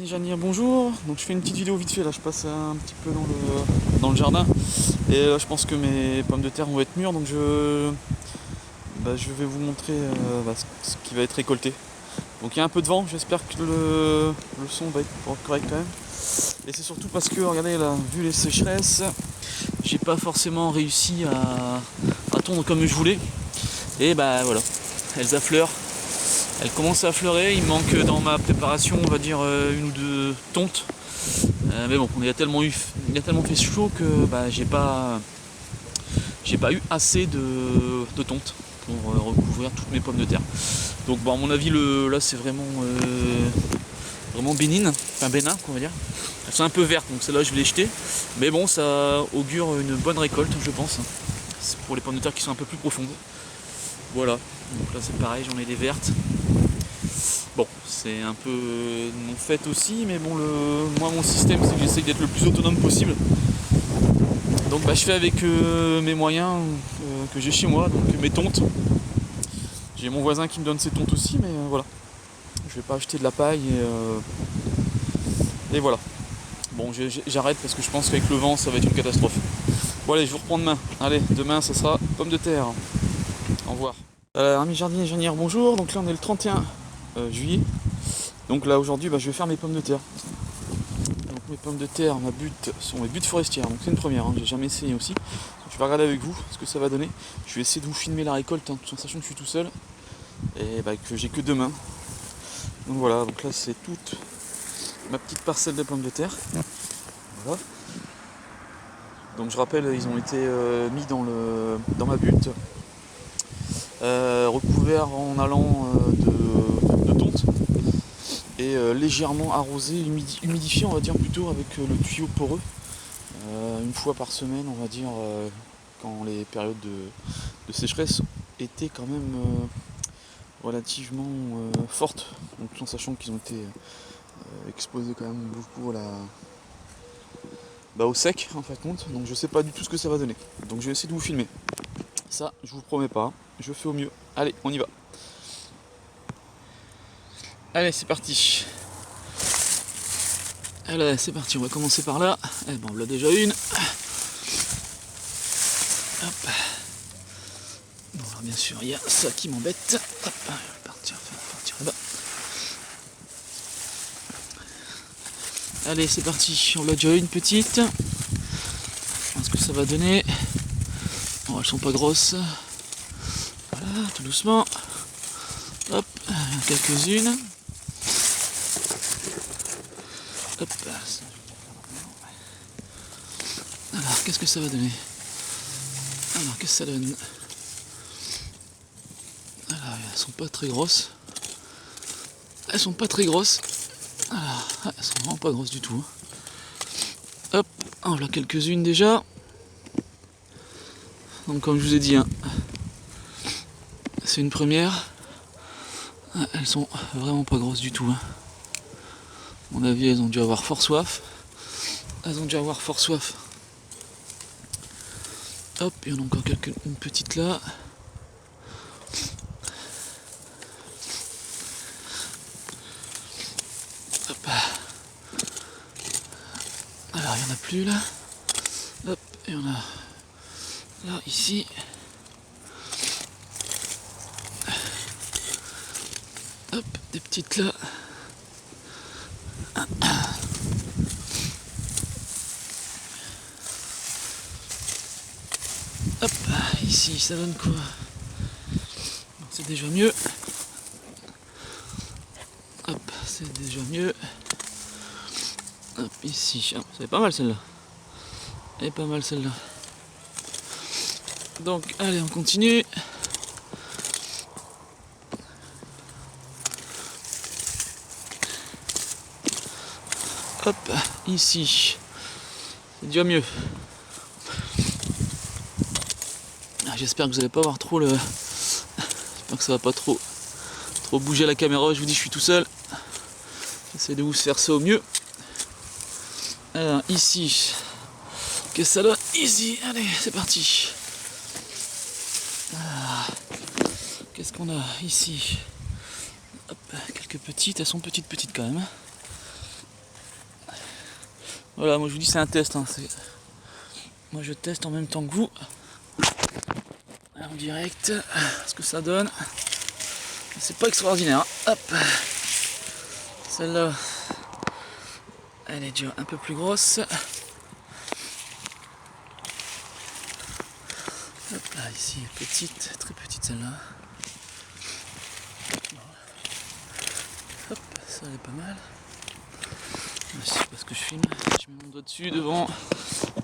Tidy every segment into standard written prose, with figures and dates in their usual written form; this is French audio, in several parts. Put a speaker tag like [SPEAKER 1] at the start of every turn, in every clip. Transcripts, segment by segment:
[SPEAKER 1] Jania, bonjour. Donc je fais une petite vidéo vite fait là, je passe un petit peu dans le jardin et là je pense que mes pommes de terre vont être mûres, donc je vais vous montrer ce qui va être récolté. Donc il y a un peu de vent, j'espère que le son va être correct quand même. Et c'est surtout parce que regardez là, vu les sécheresses, j'ai pas forcément réussi à tondre comme je voulais. Et bah voilà, elles affleurent. Elle commence à affleurer, il manque dans ma préparation on va dire une ou deux tontes. Mais bon, il a tellement fait chaud que j'ai pas eu assez de tontes pour recouvrir toutes mes pommes de terre. Donc bon, à mon avis là c'est vraiment bénin, enfin bénin on va dire. Elles sont un peu vertes donc celles-là je vais les jeter. Mais bon, ça augure une bonne récolte je pense. C'est pour les pommes de terre qui sont un peu plus profondes. Voilà, donc là c'est pareil, j'en ai des vertes. Bon, c'est un peu mon fait aussi, mais bon, moi mon système c'est que j'essaye d'être le plus autonome possible. Donc je fais avec mes moyens que j'ai chez moi, donc mes tontes. J'ai mon voisin qui me donne ses tontes aussi, mais voilà. Je vais pas acheter de la paille et voilà. Bon, j'arrête parce que je pense qu'avec le vent ça va être une catastrophe. Bon allez, je vous reprends demain. Allez, demain ça sera pommes de terre. Au revoir. Amis jardiniers et jardinières, bonjour. Donc là on est le 31 juillet. Donc là aujourd'hui je vais faire mes pommes de terre. Donc mes pommes de terre, ma butte sont mes buttes forestières. Donc c'est une première, j'ai jamais essayé aussi. Donc, je vais regarder avec vous ce que ça va donner. Je vais essayer de vous filmer la récolte, tout en sachant que je suis tout seul. Et que j'ai que 2 mains. Donc voilà, donc là c'est toute ma petite parcelle de pommes de terre. Voilà. Donc je rappelle, ils ont été mis dans ma butte. Recouverts en allant de tonte. Et légèrement arrosé, humidifié on va dire plutôt avec le tuyau poreux. Une fois par semaine on va dire quand les périodes de sécheresse étaient quand même relativement fortes, donc tout en sachant qu'ils ont été exposés quand même beaucoup au sec en fait compte, donc je sais pas du tout ce que ça va donner. Donc je vais essayer de vous filmer. Ça je vous promets pas, je fais au mieux. Allez, on y va. Allez, c'est parti. Allez, c'est parti, on va commencer par là. Eh ben, on l'a déjà une. Hop. Bon, alors bien sûr, il y a ça qui m'embête. Hop, je vais partir là-bas. Allez, c'est parti, on l'a déjà une petite. Ce que ça va donner. Bon, elles sont pas grosses. Voilà, tout doucement. Hop, quelques-unes. Hop. Alors, qu'est-ce que ça va donner? Alors, qu'est-ce que ça donne? Alors, elles sont pas très grosses. Elles sont pas très grosses. Alors, elles sont vraiment pas grosses du tout. Hop, en voilà quelques-unes déjà. Donc, comme je vous ai dit, c'est une première. Elles sont vraiment pas grosses du tout. À mon avis, elles ont dû avoir fort soif. Hop, il y en a encore une petite là. Hop. Alors, il n'y en a plus là. Hop, il y en a là, ici. Hop, des petites là. Hop, ici, ça donne quoi? C'est déjà mieux. Hop, c'est déjà mieux. Hop, ici. Ah, c'est pas mal celle-là. Elle est pas mal celle-là. Donc, allez, on continue. Hop, ici. C'est déjà mieux. J'espère que vous n'allez pas avoir trop le... J'espère que ça va pas trop bouger la caméra. Je vous dis, je suis tout seul. J'essaie de vous faire ça au mieux. Alors, ici. Qu'est-ce que ça donne? Ici. Allez, c'est parti. Qu'est-ce qu'on a ici? Hop, quelques petites. Elles sont petites quand même. Voilà, moi je vous dis c'est un test. Hein, moi je teste en même temps que vous. En direct, ce que ça donne. C'est pas extraordinaire. Hein. Hop. Celle-là, elle est déjà un peu plus grosse. Hop là, ici, petite, très petite celle-là. Hop, ça elle est pas mal. Je sais pas ce que je filme. Je mets mon doigt dessus, devant.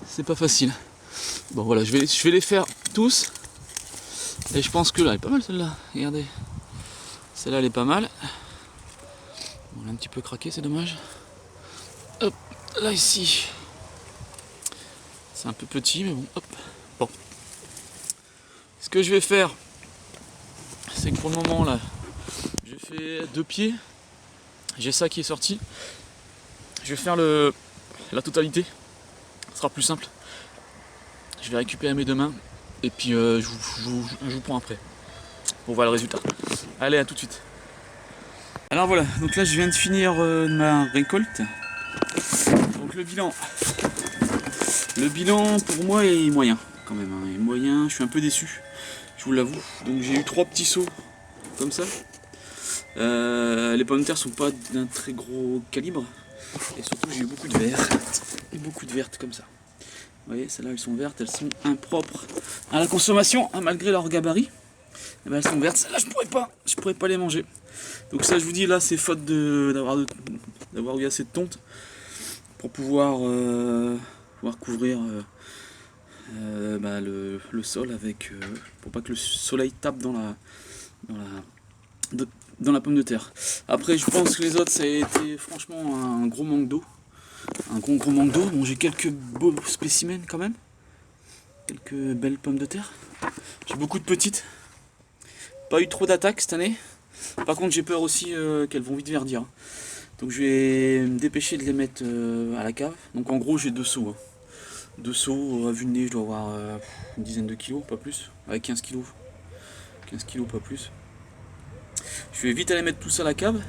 [SPEAKER 1] C'est pas facile. Bon voilà, je vais les faire tous. Et je pense que là, elle est pas mal celle-là. Regardez. Celle-là, elle est pas mal. Bon, elle est un petit peu craquée, c'est dommage. Hop, là ici. C'est un peu petit, mais bon, hop. Bon. Ce que je vais faire, c'est que pour le moment, là, j'ai fait 2 pieds. J'ai ça qui est sorti. Je vais faire la totalité. Ce sera plus simple. Je vais récupérer mes 2 mains. Et puis je vous prends après. Pour voir le résultat. Allez, à tout de suite. Alors voilà, donc là je viens de finir ma récolte. Donc le bilan. Le bilan pour moi est moyen quand même. Hein. Il est moyen, je suis un peu déçu. Je vous l'avoue. Donc j'ai eu 3 petits seaux comme ça. Les pommes de terre sont pas d'un très gros calibre. Et surtout j'ai eu beaucoup de vertes. Et beaucoup de vertes comme ça. Vous voyez, celles-là elles sont vertes, elles sont impropres à la consommation, hein, malgré leur gabarit. Et ben, elles sont vertes, celles-là je pourrais pas les manger. Donc ça je vous dis là c'est faute d'avoir eu assez de tonte pour pouvoir couvrir le sol avec pour pas que le soleil tape dans la pomme de terre. Après je pense que les autres ça a été franchement un gros manque d'eau. Un gros manque d'eau. Bon j'ai quelques beaux spécimens quand même. Quelques belles pommes de terre. J'ai beaucoup de petites. Pas eu trop d'attaques cette année. Par contre j'ai peur aussi qu'elles vont vite verdir. Donc je vais me dépêcher de les mettre à la cave. Donc en gros j'ai 2 seaux. Hein. 2 seaux, à vue de nez je dois avoir une dizaine de kilos, pas plus. Avec 15 kilos. 15 kilos, pas plus. Je vais vite aller mettre tout ça à la cave.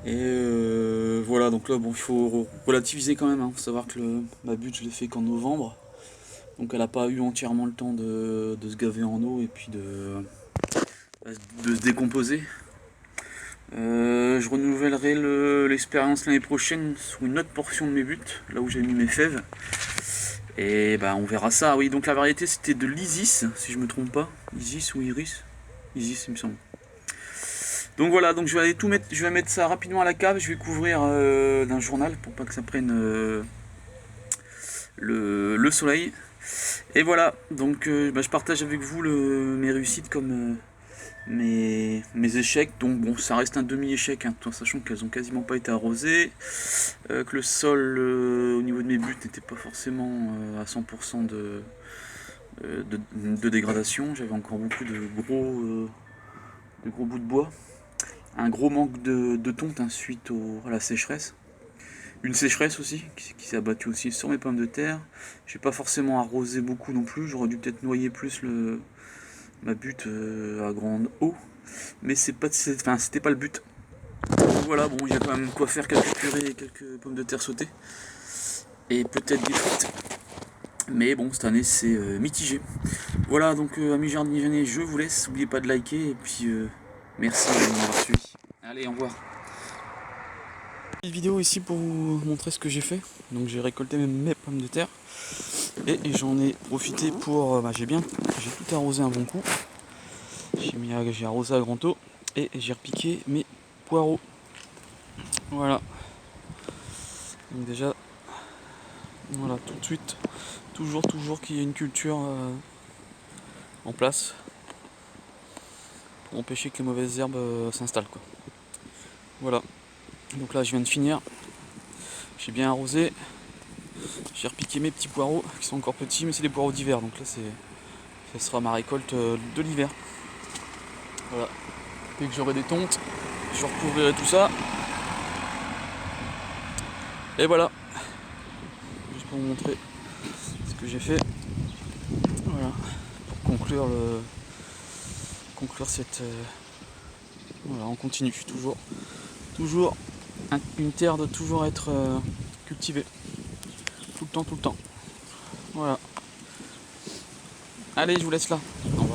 [SPEAKER 1] Et voilà, donc là bon il faut relativiser quand même. Hein. Faut savoir que ma butte je l'ai fait qu'en novembre. Donc elle n'a pas eu entièrement le temps de se gaver en eau et puis de se décomposer. Je renouvellerai l'expérience l'année prochaine sur une autre portion de mes buttes, là où j'ai mis mes fèves. Et bah on verra ça. Oui, donc la variété c'était de l'Isis, si je me trompe pas. Isis ou Iris? Isis il me semble. Donc voilà, donc je vais aller tout mettre, je vais mettre ça rapidement à la cave, je vais couvrir d'un journal pour pas que ça prenne le soleil. Et voilà, donc je partage avec vous mes réussites comme mes échecs. Donc bon, ça reste un demi-échec, hein, tout en sachant qu'elles ont quasiment pas été arrosées, que le sol au niveau de mes buttes n'était pas forcément à 100% de dégradation. J'avais encore beaucoup de gros bouts de bois. Un gros manque de tonte hein, suite à la sécheresse. Une sécheresse aussi, qui s'est abattue aussi sur mes pommes de terre. J'ai pas forcément arrosé beaucoup non plus, j'aurais dû peut-être noyer plus ma butte à grande eau. Mais c'était pas le but. Donc voilà, bon, il y a quand même quoi faire, quelques purées et quelques pommes de terre sautées. Et peut-être des frites. Mais bon, cette année c'est mitigé. Voilà, donc amis jardiniers, je vous laisse. N'oubliez pas de liker et puis merci de m'avoir suivi. Allez, au revoir. Une vidéo ici pour vous montrer ce que j'ai fait. Donc j'ai récolté mes pommes de terre et j'en ai profité pour j'ai tout arrosé un bon coup. J'ai arrosé à grand eau et j'ai repiqué mes poireaux. Voilà. Donc déjà voilà, tout de suite toujours qu'il y ait une culture en place pour empêcher que les mauvaises herbes s'installent quoi. Voilà. Donc là je viens de finir. J'ai bien arrosé. J'ai repiqué mes petits poireaux qui sont encore petits, mais c'est des poireaux d'hiver. Donc là, ça sera ma récolte de l'hiver. Voilà. Dès que j'aurai des tontes, je recouvrirai tout ça. Et voilà. Juste pour vous montrer ce que j'ai fait. Voilà. Pour conclure cette. Voilà, on continue. Toujours une terre doit toujours être cultivée. tout le temps. Voilà. Allez, je vous laisse là. Au revoir.